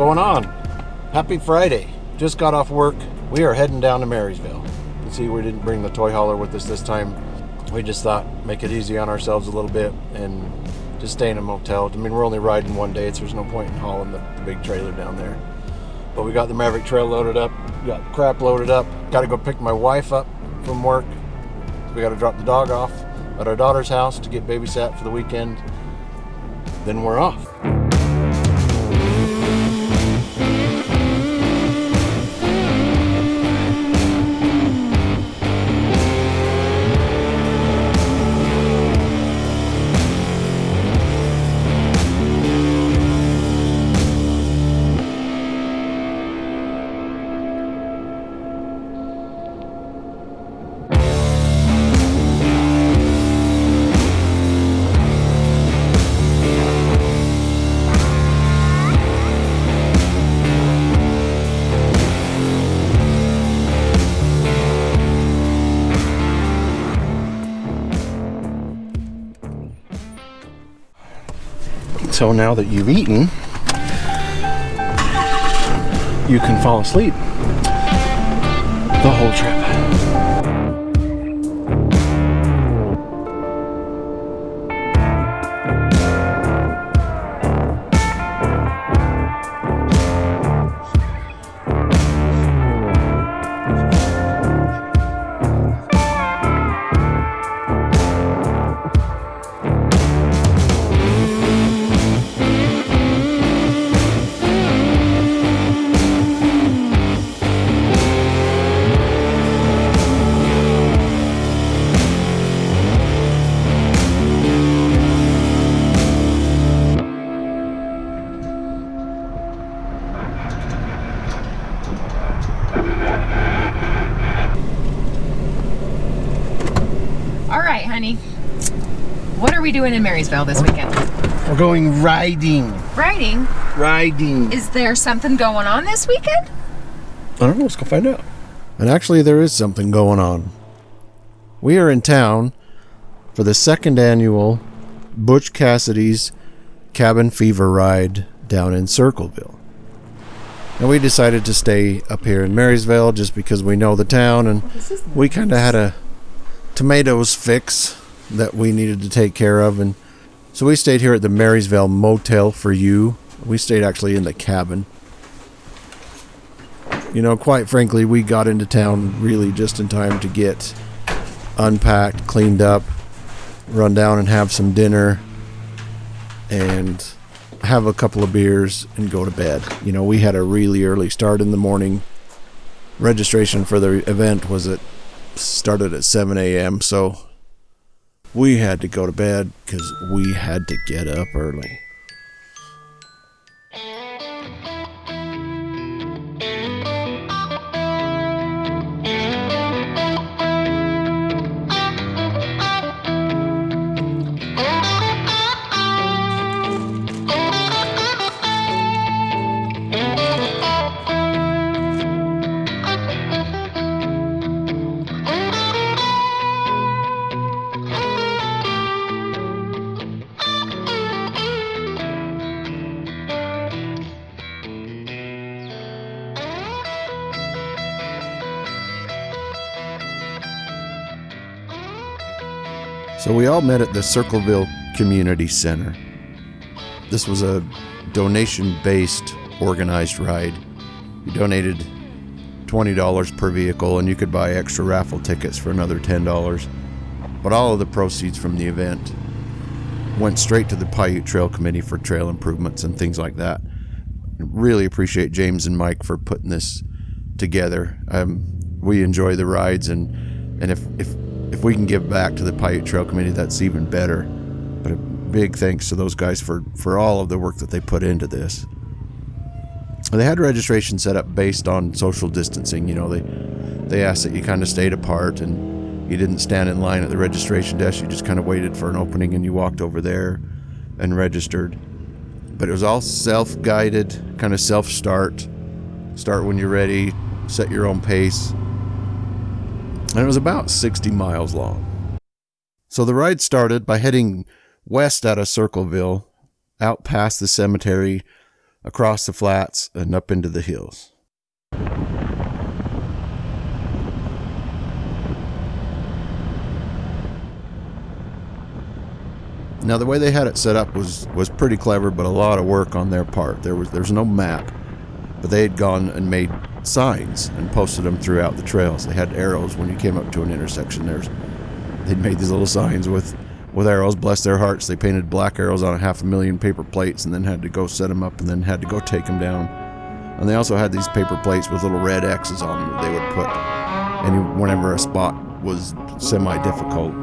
going on? Happy Friday. Just got off work. We are heading down to Marysville. You can see we didn't bring the toy hauler with us this time. We just thought make it easy on ourselves a little bit and just stay in a motel. I mean, we're only riding one day, so there's no point in hauling the big trailer down there. But we got the Maverick trail loaded up, got crap loaded up. Got to go pick my wife up from work. We got to drop the dog off at our daughter's house to get babysat for the weekend. Then we're off. So now that you've eaten, you can fall asleep the whole trip. Alright, honey. What are we doing in Marysville this weekend? We're going riding. Riding? Riding. Is there something going on this weekend? I don't know. Let's go find out. And actually, there is something going on. We are in town for the second annual Butch Cassidy's Cabin Fever Ride down in Circleville. And we decided to stay up here in Marysville just because we know the town, and we kind of had a tomatoes fix that we needed to take care of, and so we stayed here at the Marysvale Motel for You. We stayed actually in the cabin. You know, quite frankly, we got into town really just in time to get unpacked, cleaned up, run down and have some dinner, and have a couple of beers and go to bed. You know, we had a really early start in the morning. Registration for the event started at 7 a.m., so we had to go to bed because we had to get up early. So we all met at the Circleville Community Center. This was a donation-based organized ride. We donated $20 per vehicle, and you could buy extra raffle tickets for another $10. But all of the proceeds from the event went straight to the Paiute Trail Committee for trail improvements and things like that. Really appreciate James and Mike for putting this together. We enjoy the rides, and if we can give back to the Paiute Trail Committee, that's even better. But a big thanks to those guys for all of the work that they put into this. They had registration set up based on social distancing. You know, they asked that you kind of stayed apart and you didn't stand in line at the registration desk. You just kind of waited for an opening and you walked over there and registered. But it was all self-guided, kind of self-start. Start when you're ready, set your own pace. And it was about 60 miles long. So the ride started by heading west out of Circleville, out past the cemetery, across the flats and up into the hills. Now, the way they had it set up was pretty clever, but a lot of work on their part. There's no map, but they had gone and made signs and posted them throughout the trails. They had arrows when you came up to an intersection. They'd made these little signs with arrows. Bless their hearts, they painted black arrows on 500,000 paper plates and then had to go set them up and then had to go take them down. And they also had these paper plates with little red X's on them that they would put whenever a spot was semi-difficult.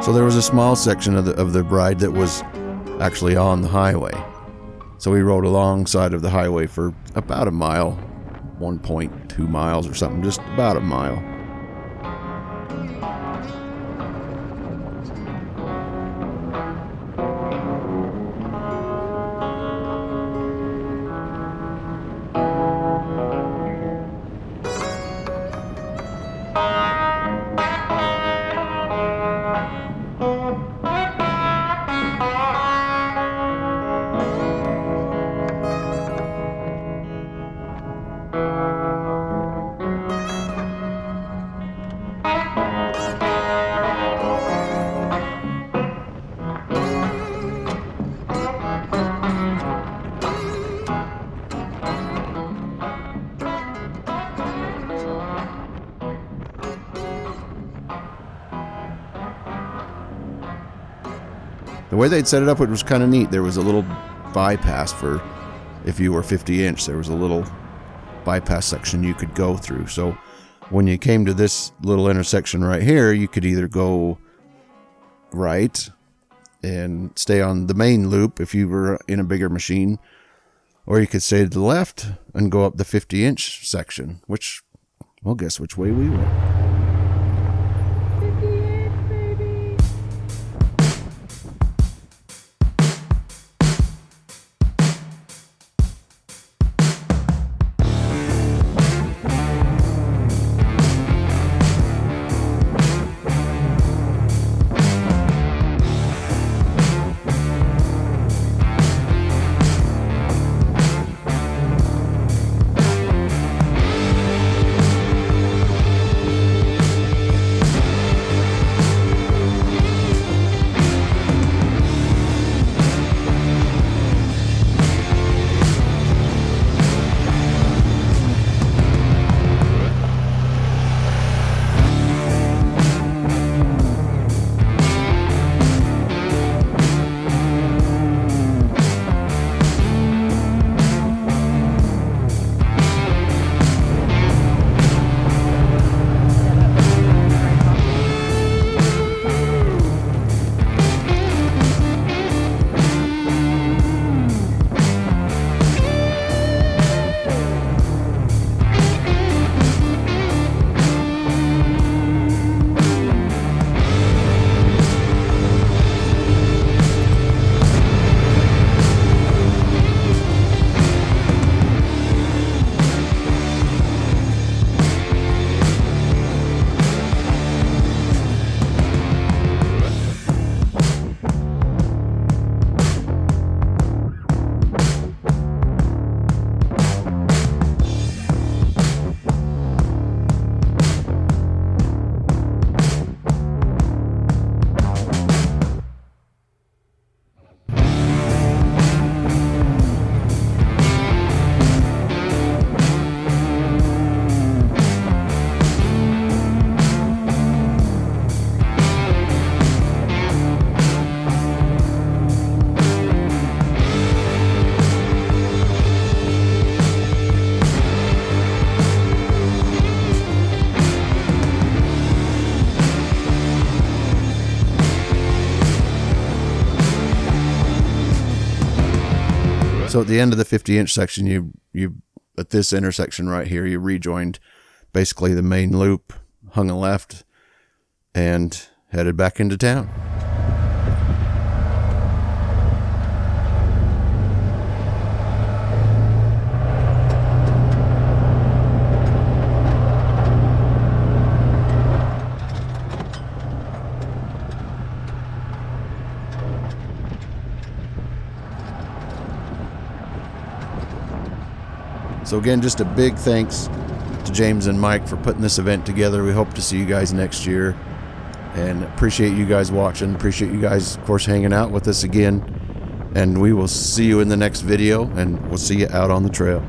So there was a small section of the ride that was actually on the highway. So we rode alongside of the highway for about a mile, 1.2 miles or something, just about a mile. The way they'd set it up, it was kind of neat. There was a little bypass for if you were 50-inch. There was a little bypass section you could go through. So when you came to this little intersection right here, you could either go right and stay on the main loop if you were in a bigger machine, or you could stay to the left and go up the 50-inch section, which, well, guess which way we went. So at the end of the 50-inch section, you at this intersection right here, you rejoined basically the main loop, hung a left, and headed back into town. So again, just a big thanks to James and Mike for putting this event together. We hope to see you guys next year, and appreciate you guys watching. Appreciate you guys, of course, hanging out with us again. And we will see you in the next video, and we'll see you out on the trail.